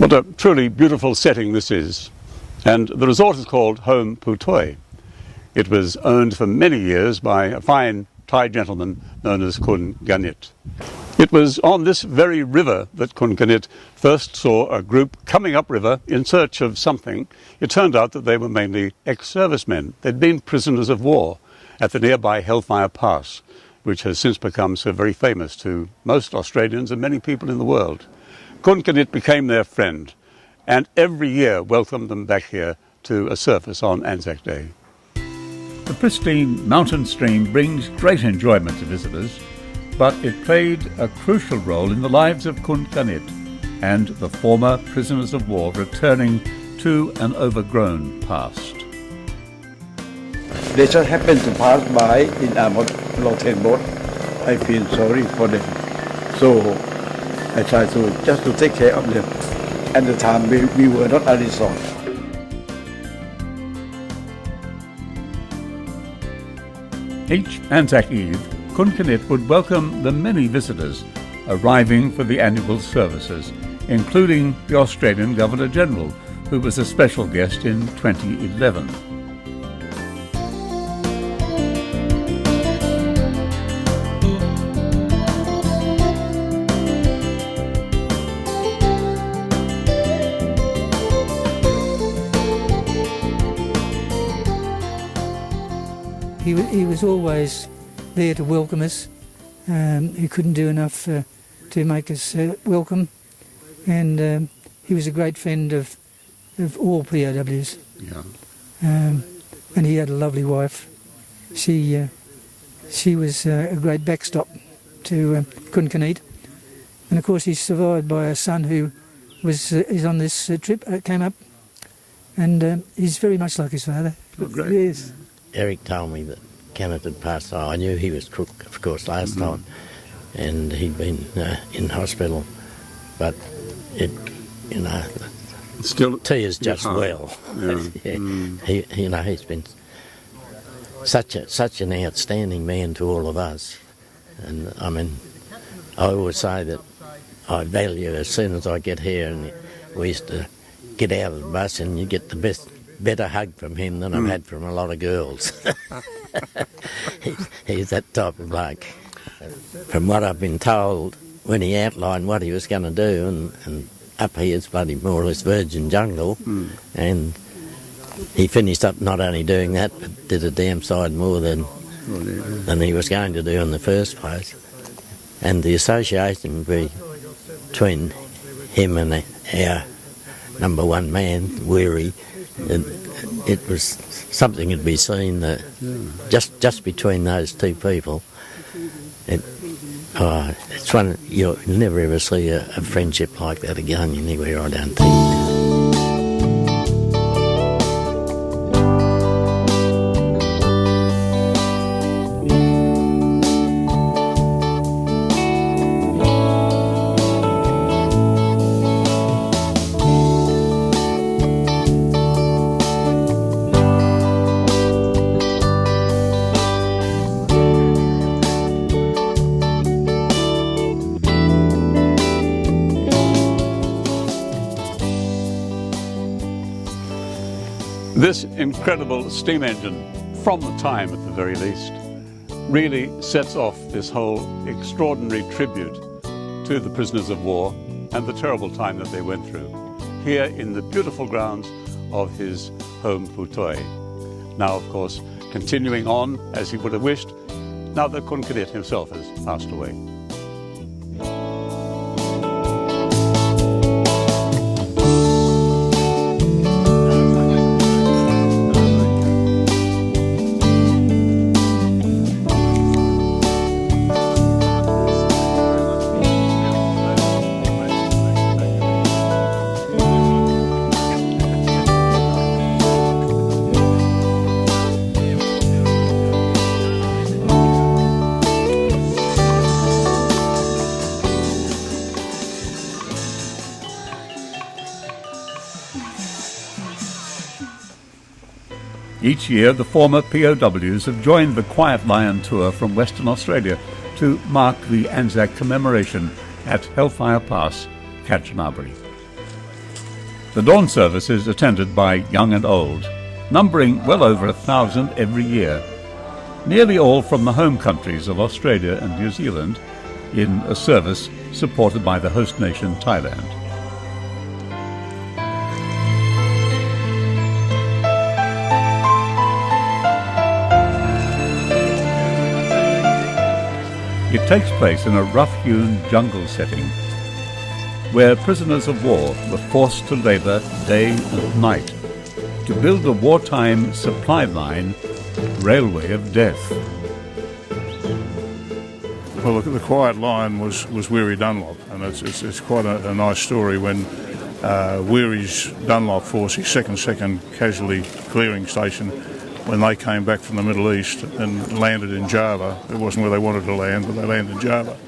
What a truly beautiful setting this is. And the resort is called Home Phutoey. It was owned for many years by a fine Thai gentleman known as Kun Ganit. It was on this very river that Kun Ganit first saw a group coming upriver in search of something. It turned out that they were mainly ex-servicemen. They'd been prisoners of war at the nearby Hellfire Pass, which has since become so very famous to most Australians and many people in the world. Kun Ganit became their friend and every year welcomed them back here to a service on Anzac Day. The pristine mountain stream brings great enjoyment to visitors, but it played a crucial role in the lives of Kun Ganit and the former prisoners of war returning to an overgrown past. They just happened to pass by in a mountain boat. I feel sorry for them. So I try to take care of them. At the time we were not a resort. Each Anzac Eve, Kun Ganit would welcome the many visitors arriving for the annual services, including the Australian Governor-General, who was a special guest in 2011. He was always there to welcome us. He couldn't do enough to make us welcome, and he was a great friend of all POWs. Yeah. And he had a lovely wife. She was a great backstop to Kun Ganit, and of course he's survived by a son who is on this trip. Came up, and he's very much like his father. Oh, great. Yes. Eric told me that Kenneth had passed on. I knew he was crook, of course, last time, and he'd been in hospital. But Still, T is just well. Yeah. He's been such an outstanding man to all of us, and I mean, I always say that I value as soon as I get here, and we used to get out of the bus, and you get the better hug from him than I've had from a lot of girls. He's that type of bloke. From what I've been told, when he outlined what he was going to do, and up here is bloody more or less virgin jungle, and he finished up not only doing that, but did a damn side more than he was going to do in the first place. And the association between him and our number one man, Weary, it was something to be seen that just between those two people. It's one you'll never ever see a friendship like that again anywhere, I don't think. This incredible steam engine, from the time at the very least, really sets off this whole extraordinary tribute to the prisoners of war and the terrible time that they went through, here in the beautiful grounds of his home Phutoey. Now, of course, continuing on as he would have wished, now that Kun Ganit himself has passed away. Each year, the former POWs have joined the Quiet Lion Tour from Western Australia to mark the ANZAC commemoration at Hellfire Pass, Kanchanaburi. The dawn service is attended by young and old, numbering well over 1,000 every year, nearly all from the home countries of Australia and New Zealand, in a service supported by the host nation Thailand. It takes place in a rough-hewn jungle setting where prisoners of war were forced to labour day and night to build a wartime supply line railway of death. Well, the quiet line was Weary Dunlop, and it's quite a nice story when Weary's Dunlop Force, his second casualty clearing station, when they came back from the Middle East and landed in Java. It wasn't where they wanted to land, but they landed in Java.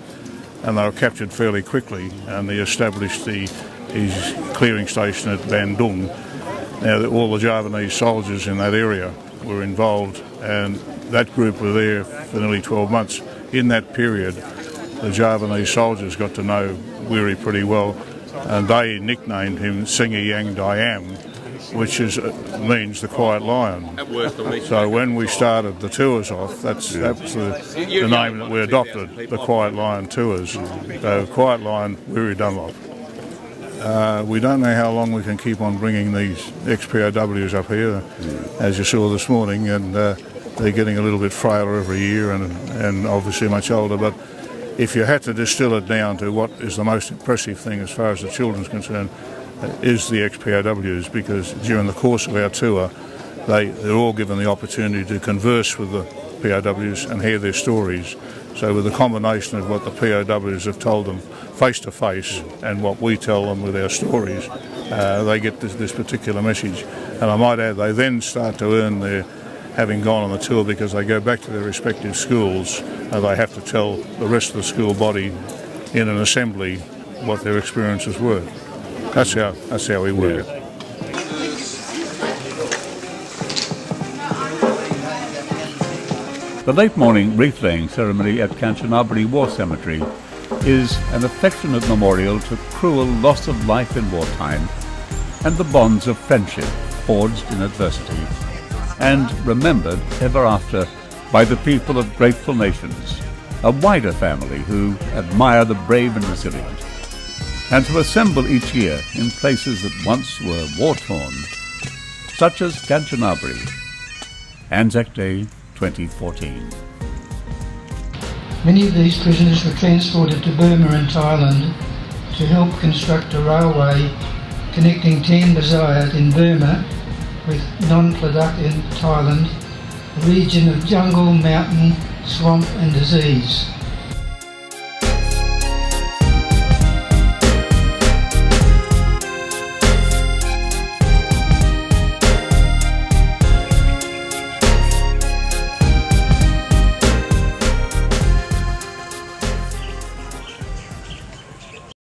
And they were captured fairly quickly, and they established his clearing station at Bandung. Now, all the Javanese soldiers in that area were involved, and that group were there for nearly 12 months. In that period, the Javanese soldiers got to know Weary pretty well, and they nicknamed him Singa Yang Dayam, which means the Quiet Lion. So when we started the tours off, that's the name that we adopted, the Quiet Lion Tours. So Quiet Lion, Weary Dunlop. We don't know how long we can keep on bringing these ex-POWs up here, as you saw this morning, and they're getting a little bit frailer every year and obviously much older. But if you had to distill it down to what is the most impressive thing as far as the children's concerned, is the ex-POWs, because during the course of our tour they're all given the opportunity to converse with the POWs and hear their stories. So with the combination of what the POWs have told them face to face and what we tell them with our stories, they get this particular message. And I might add, they then start to earn their having gone on the tour, because they go back to their respective schools and they have to tell the rest of the school body in an assembly what their experiences were. That's how we work it. The late morning wreath-laying ceremony at Kanchanaburi War Cemetery is an affectionate memorial to cruel loss of life in wartime and the bonds of friendship forged in adversity, and remembered ever after by the people of grateful nations, a wider family who admire the brave and resilient, and to assemble each year in places that once were war-torn, such as Kanchanaburi, ANZAC Day 2014. Many of these prisoners were transported to Burma and Thailand to help construct a railway connecting Tan Bazayat in Burma with Non Pladuk in Thailand, a region of jungle, mountain, swamp and disease.